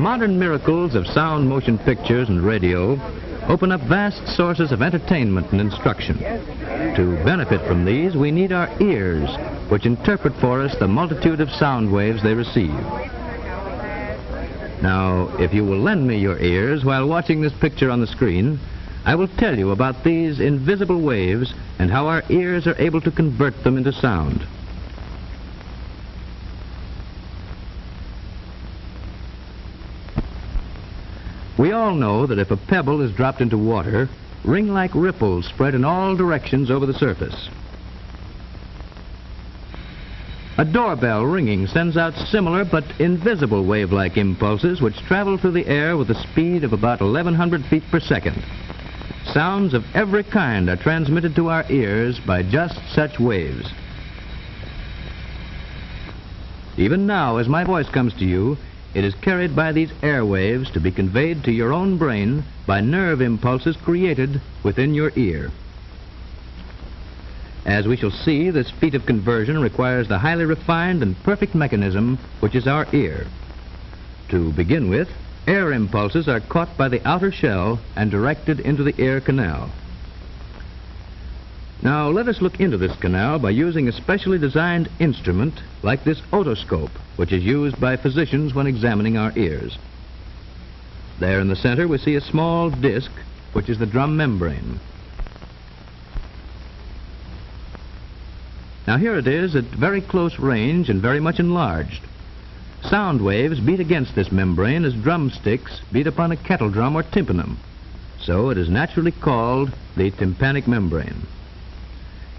modern miracles of sound motion pictures and radio open up vast sources of entertainment and instruction. To benefit from these, we need our ears, which interpret for us the multitude of sound waves they receive. Now, if you will lend me your ears while watching this picture on the screen, I will tell you about these invisible waves and how our ears are able to convert them into sound. We all know that if a pebble is dropped into water, ring-like ripples spread in all directions over the surface. A doorbell ringing sends out similar but invisible wave-like impulses which travel through the air with a speed of about 1,100 feet per second. Sounds of every kind are transmitted to our ears by just such waves. Even now, as my voice comes to you, it is carried by these airwaves to be conveyed to your own brain by nerve impulses created within your ear. As we shall see, this feat of conversion requires the highly refined and perfect mechanism which is our ear. To begin with, air impulses are caught by the outer shell and directed into the ear canal. Now let us look into this canal by using a specially designed instrument like this otoscope, which is used by physicians when examining our ears. There in the center we see a small disc, which is the drum membrane. Now here it is at very close range and very much enlarged. Sound waves beat against this membrane as drumsticks beat upon a kettle drum or tympanum. So it is naturally called the tympanic membrane.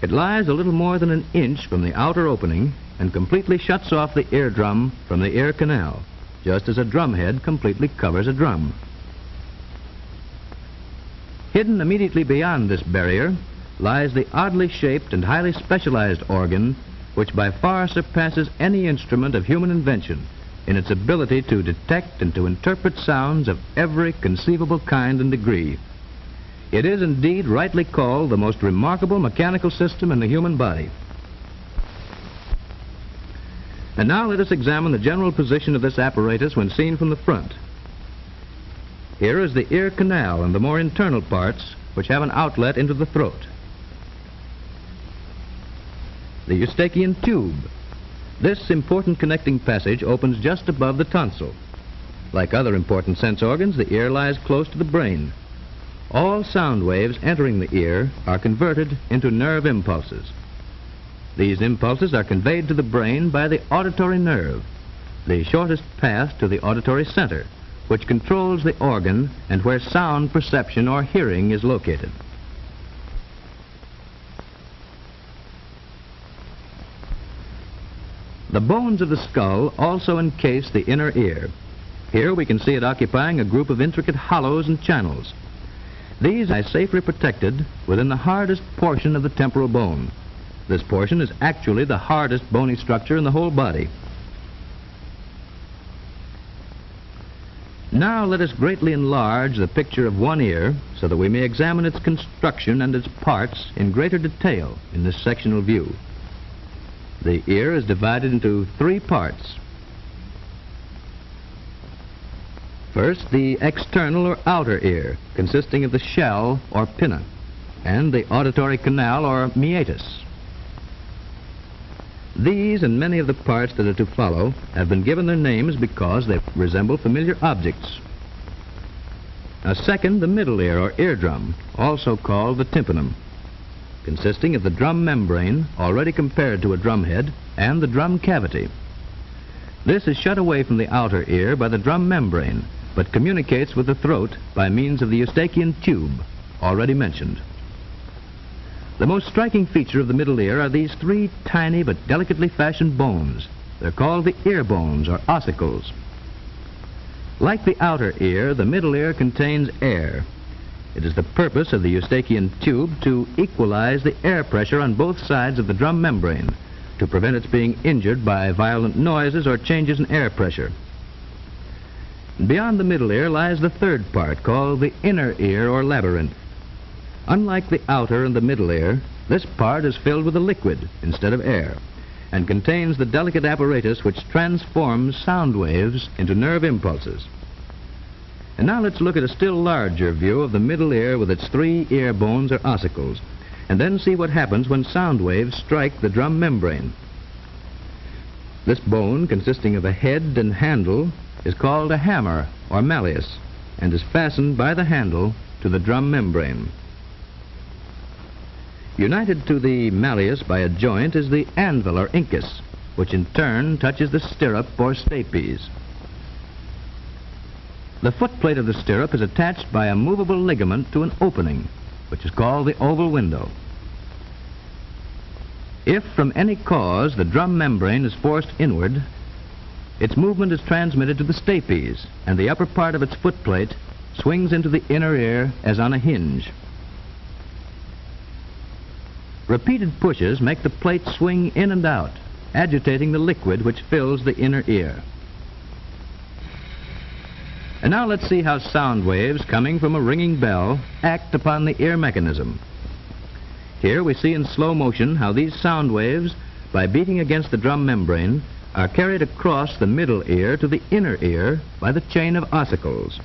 It lies a little more than an inch from the outer opening and completely shuts off the eardrum from the ear canal, just as a drumhead completely covers a drum. Hidden immediately beyond this barrier lies the oddly shaped and highly specialized organ which by far surpasses any instrument of human invention in its ability to detect and to interpret sounds of every conceivable kind and degree. It is indeed rightly called the most remarkable mechanical system in the human body. And now let us examine the general position of this apparatus when seen from the front. Here is the ear canal and the more internal parts which have an outlet into the throat. The Eustachian tube. This important connecting passage opens just above the tonsil. Like other important sense organs, the ear lies close to the brain. All sound waves entering the ear are converted into nerve impulses. These impulses are conveyed to the brain by the auditory nerve, the shortest path to the auditory center, which controls the organ and where sound perception or hearing is located. The bones of the skull also encase the inner ear. Here we can see it occupying a group of intricate hollows and channels. These are safely protected within the hardest portion of the temporal bone. This portion is actually the hardest bony structure in the whole body. Now let us greatly enlarge the picture of one ear so that we may examine its construction and its parts in greater detail in this sectional view. The ear is divided into three parts. First, the external or outer ear, consisting of the shell or pinna, and the auditory canal or meatus. These and many of the parts that are to follow have been given their names because they resemble familiar objects. Now second, the middle ear or eardrum, also called the tympanum, consisting of the drum membrane, already compared to a drumhead, and the drum cavity. This is shut away from the outer ear by the drum membrane, but communicates with the throat by means of the Eustachian tube, already mentioned. The most striking feature of the middle ear are these three tiny but delicately fashioned bones. They're called the ear bones or ossicles. Like the outer ear, the middle ear contains air. It is the purpose of the Eustachian tube to equalize the air pressure on both sides of the drum membrane to prevent its being injured by violent noises or changes in air pressure. Beyond the middle ear lies the third part, called the inner ear or labyrinth. Unlike the outer and the middle ear, this part is filled with a liquid instead of air and contains the delicate apparatus which transforms sound waves into nerve impulses. And now let's look at a still larger view of the middle ear with its 3 ear bones or ossicles, and then see what happens when sound waves strike the drum membrane. This bone, consisting of a head and handle, is called a hammer or malleus, and is fastened by the handle to the drum membrane. United to the malleus by a joint is the anvil or incus, which in turn touches the stirrup or stapes. The footplate of the stirrup is attached by a movable ligament to an opening, which is called the oval window. If from any cause the drum membrane is forced inward, its movement is transmitted to the stapes, and the upper part of its footplate swings into the inner ear as on a hinge. Repeated pushes make the plate swing in and out, agitating the liquid which fills the inner ear. And now let's see how sound waves coming from a ringing bell act upon the ear mechanism. Here we see in slow motion how these sound waves, by beating against the drum membrane, are carried across the middle ear to the inner ear by the chain of ossicles.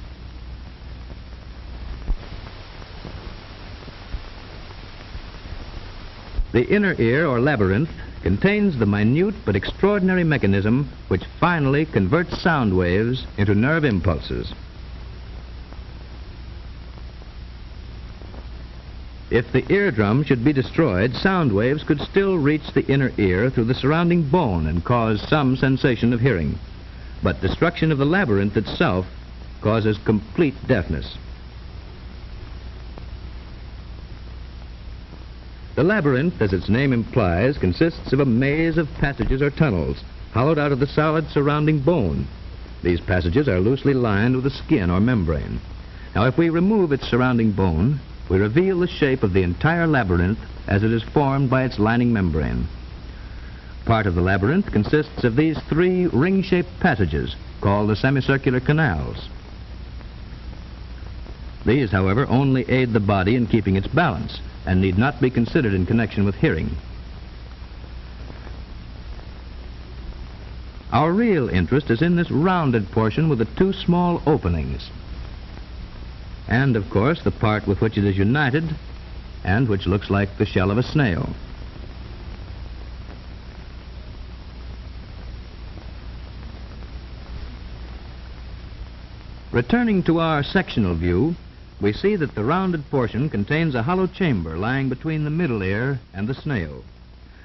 The inner ear, or labyrinth, contains the minute but extraordinary mechanism which finally converts sound waves into nerve impulses. If the eardrum should be destroyed, sound waves could still reach the inner ear through the surrounding bone and cause some sensation of hearing. But destruction of the labyrinth itself causes complete deafness. The labyrinth, as its name implies, consists of a maze of passages or tunnels hollowed out of the solid surrounding bone. These passages are loosely lined with a skin or membrane. Now, if we remove its surrounding bone, we reveal the shape of the entire labyrinth as it is formed by its lining membrane. Part of the labyrinth consists of these 3 ring-shaped passages called the semicircular canals. These, however, only aid the body in keeping its balance and need not be considered in connection with hearing. Our real interest is in this rounded portion with the 2 small openings, and of course the part with which it is united and which looks like the shell of a snail. Returning to our sectional view, we see that the rounded portion contains a hollow chamber lying between the middle ear and the snail.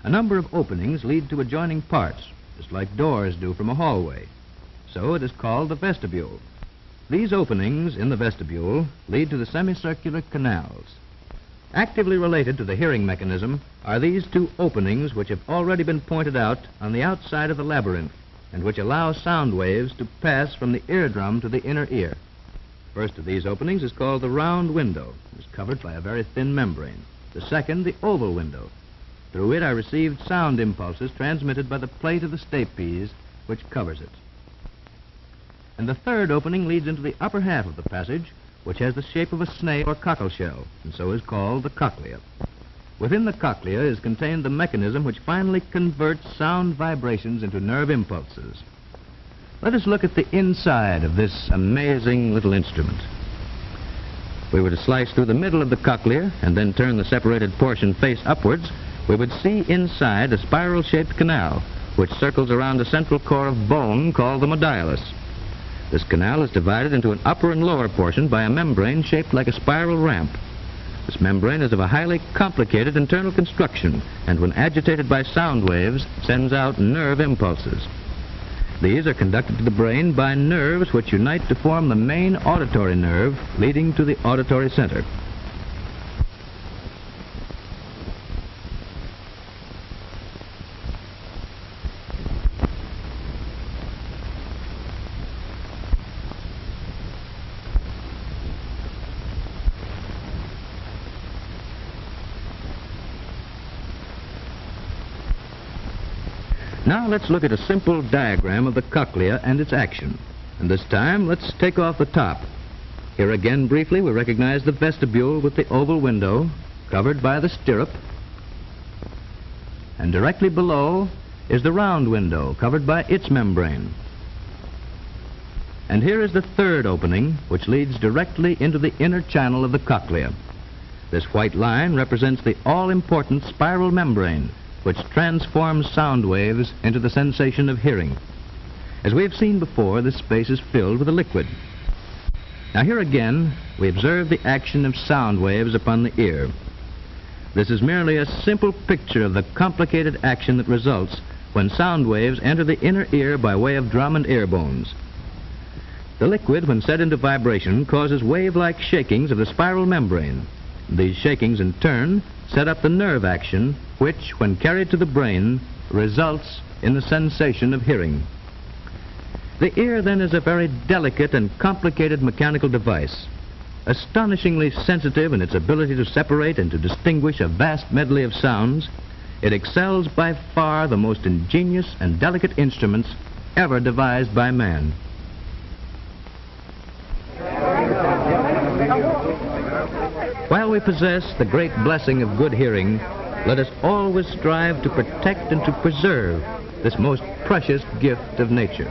A number of openings lead to adjoining parts, just like doors do from a hallway. So it is called the vestibule. These openings in the vestibule lead to the semicircular canals. Actively related to the hearing mechanism are these 2 openings which have already been pointed out on the outside of the labyrinth and which allow sound waves to pass from the eardrum to the inner ear. The first of these openings is called the round window. It is covered by a very thin membrane. The second, the oval window. Through it are received sound impulses transmitted by the plate of the stapes which covers it. And the third opening leads into the upper half of the passage, which has the shape of a snail or cockleshell, and so is called the cochlea. Within the cochlea is contained the mechanism which finally converts sound vibrations into nerve impulses. Let us look at the inside of this amazing little instrument. If we were to slice through the middle of the cochlea and then turn the separated portion face upwards, we would see inside a spiral-shaped canal which circles around a central core of bone called the modiolus. This canal is divided into an upper and lower portion by a membrane shaped like a spiral ramp. This membrane is of a highly complicated internal construction, and when agitated by sound waves, sends out nerve impulses. These are conducted to the brain by nerves which unite to form the main auditory nerve leading to the auditory center. Now let's look at a simple diagram of the cochlea and its action. And this time, let's take off the top. Here again, briefly, we recognize the vestibule with the oval window covered by the stirrup. And directly below is the round window covered by its membrane. And here is the third opening, which leads directly into the inner channel of the cochlea. This white line represents the all-important spiral membrane, which transforms sound waves into the sensation of hearing. As we have seen before, this space is filled with a liquid. Now here again, we observe the action of sound waves upon the ear. This is merely a simple picture of the complicated action that results when sound waves enter the inner ear by way of drum and ear bones. The liquid, when set into vibration, causes wave-like shakings of the spiral membrane. These shakings, in turn, set up the nerve action, which, when carried to the brain, results in the sensation of hearing. The ear, then, is a very delicate and complicated mechanical device, astonishingly sensitive in its ability to separate and to distinguish a vast medley of sounds. It excels by far the most ingenious and delicate instruments ever devised by man. While we possess the great blessing of good hearing, let us always strive to protect and to preserve this most precious gift of nature.